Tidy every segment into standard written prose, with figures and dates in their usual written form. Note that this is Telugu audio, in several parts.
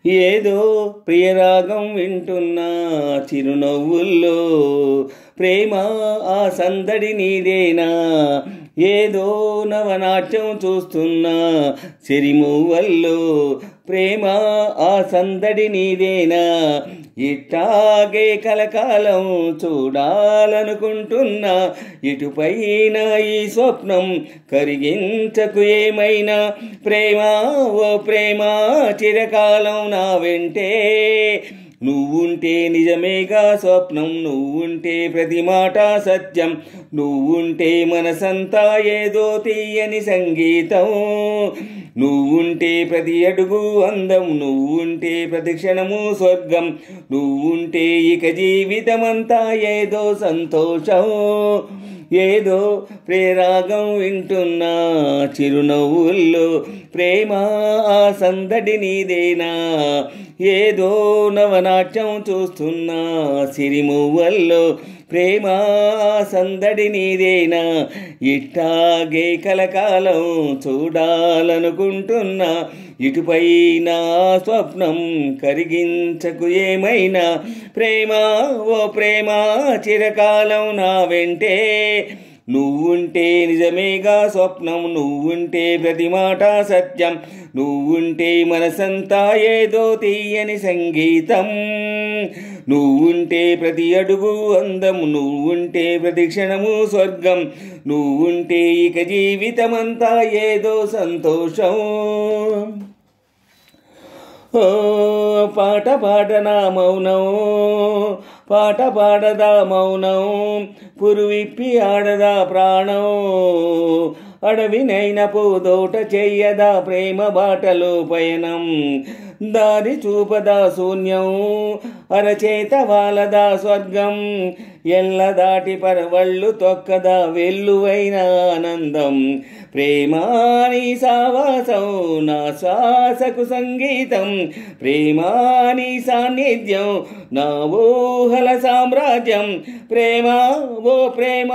ఏదో ప్రియరాగం వింటున్నా చిరునవ్వుల్లో ప్రేమ ఆ సందడి నీదేనా. ఏదో నవనాట్యం చూస్తున్నా సిరిమువ్వల్లో ప్రేమ ఆ సందడి నీదేనా. ఇట్టాగే కలకాలం చూడాలనుకుంటున్నా ఇటుపైన ఈ స్వప్నం కరిగించకు ఏమైనా. ప్రేమ ఓ ప్రేమ చిరకాలం నా వెంటే నువ్వుంటే నిజమేగా స్వప్నం. నువ్వుంటే ప్రతి మాట సత్యం. నువ్వుంటే మనసంతా ఏదో తీయని సంగీతం. నువ్వుంటే ప్రతి అడుగు అందం. నువ్వుంటే ప్రతి క్షణము స్వర్గం. నువ్వుంటే ఇక జీవితమంతా ఏదో సంతోషం. ఏదో ప్రేరాగం వింటున్నా చిరునవ్వుల్లో ప్రేమ ఆ సందడి నీదేనా. ఏదో నవనాట్యం చూస్తున్నా సిరిమువ్వల్లో ప్రేమ ఆ సందడి నీదేనా. ఇట్టాగే కలకాలం చూడాలనుకుంటున్నా ఇటుపైన స్వప్నం కరిగించకు ఏమైనా. ప్రేమ ఓ ప్రేమ చిరకాలం నా వెంటే నువ్వుంటే నిజమేగా స్వప్నం. నువ్వుంటే ప్రతి మాట సత్యం. నువ్వుంటే మనసంతా ఏదో తీయని సంగీతం. నువ్వుంటే ప్రతి అడుగు అందం. నువ్వుంటే ప్రతి క్షణము స్వర్గం. నువ్వుంటే ఇక జీవితమంతా ఏదో సంతోషం. ఓ పాట పాడనా మౌనం, పాట పాడదా మౌనం, పురువిప్పి ఆడదా ప్రాణం. అడవినైన పూదోట చెయ్యదా ప్రేమ బాటలో పయనం. దారి చూపదా శూన్యం, అరచేత వాలదా స్వర్గం. ఎల్ల దాటి పరవళ్ళు తొక్కదా వెల్లువైన ఆనందం. ప్రేమాని సావాసం నా శ్వాసకు సంగీతం. ప్రేమాని సాన్నిధ్యం నా ఊహల సామ్రాజ్యం. ప్రేమ ఓ ప్రేమ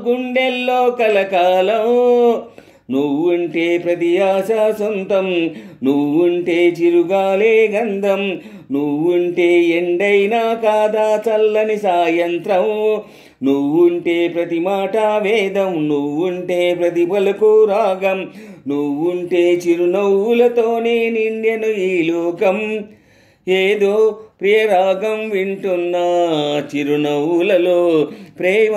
గుండెల్లో కలకాలం. నువ్వుంటే ప్రతి ఆశ సొంతం. నువ్వుంటే చిరుగాలే గంధం. నువ్వుంటే ఎండైనా కాదా చల్లని సాయంత్రం. నువ్వుంటే ప్రతి మాట వేదం. నువ్వుంటే ప్రతి పలుకు రాగం. నువ్వుంటే చిరునవ్వులతోనే నిండెను ఈ లోకం. ఏదో ప్రియరాగం వింటున్నా చిరునవ్వులలో ప్రేమ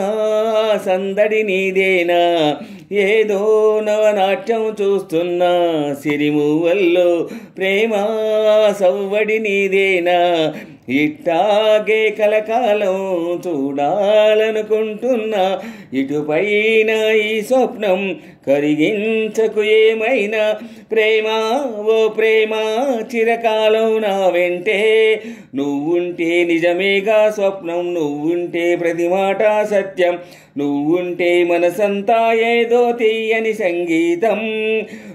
సందడి నీదేనా. ఏదో నవనాట్యం చూస్తున్నా సిరిమువ్వల్లో ప్రేమ సవ్వడి నీదేనా. ఇట్టాగే కలకాలం చూడాలనుకుంటున్నా ఇటుపైన ఈ స్వప్నం కరిగించకు ఏమైనా. ప్రేమ ఓ ప్రేమ చిరకాలం నా వెంటే నువ్వుంటే నిజమేగా స్వప్నం. నువ్వుంటే ప్రతి మాట సత్యం. నువ్వుంటే మనసంతా ఏదో తీయని సంగీతం.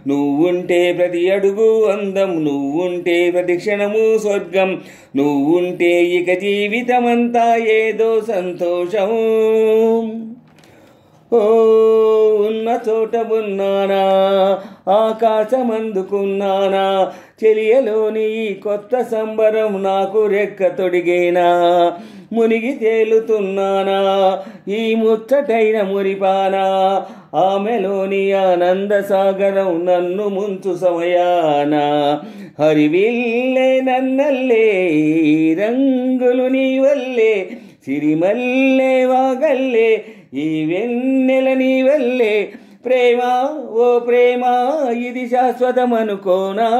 నువ్వుంటే ప్రతి అడుగు అందం. నువ్వుంటే ప్రతి క్షణము స్వర్గం. నువ్వుంటే ఇక జీవితమంతా ఏదో సంతోషం. ఓ ఉన్న చోట ఉన్నానా, ఆకాశమందుకున్నానా. చెలియలోని కొత్త సంబరం నాకు రెక్క తొడిగేనా. మునిగి తేలుతున్నానా ఈ ముచ్చటైన మురిపానా. ఆమెలోని ఆనంద సాగరం నన్ను ముంచు సమయాన. హరివిల్లే నన్నల్లే రంగులు నీ వల్లే. సిరిమల్లే వాగల్లే ఈ వెన్నెల నీ వల్లే. ప్రేమ ఓ ప్రేమ ఇది శాశ్వతమనుకోనా.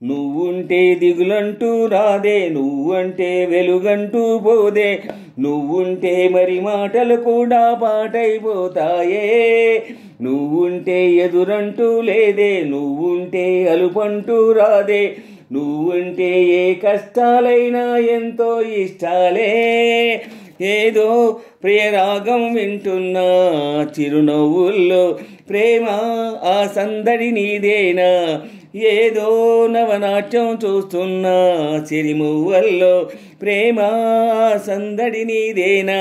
నువ్వుంటే దిగులంటూ రాదే. నువ్వంటే వెలుగంటూ పోదే. నువ్వుంటే మరి మాటలు కూడా పాటైపోతాయే. నువ్వుంటే ఎదురంటూ లేదే. నువ్వుంటే అలుపంటూ రాదే. నువ్వుంటే ఏ కష్టాలైనా ఎంతో ఇష్టాలే. ఏదో ప్రియరాగం వింటున్నా చిరునవ్వుల్లో ప్రేమ ఆ సందడి నీదేనా. ఏదో నవనాట్యం చూస్తున్నా సిరిమువ్వల్లో ప్రేమ సందడి నీదేనా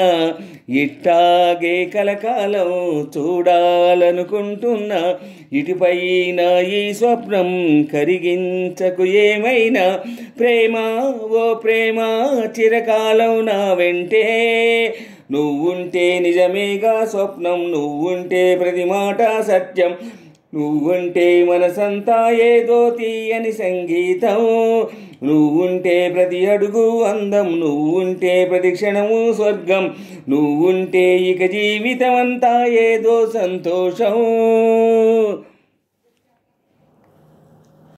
ఇట్టాగే కలకాలం చూడాలనుకుంటున్నా ఇటుపైన ఈ స్వప్నం కరిగించకు ఏమైనా ప్రేమ ఓ ప్రేమ చిరకాలం నా వెంటే నువ్వుంటే నిజమేగా స్వప్నం నువ్వుంటే ప్రతి మాట సత్యం నువ్వుంటే మనసంతా ఏదో తీయని సంగీతం నువ్వుంటే ప్రతి అడుగు అందం నువ్వుంటే ప్రతి క్షణము స్వర్గం నువ్వుంటే ఇక జీవితం అంతా ఏదో సంతోషం.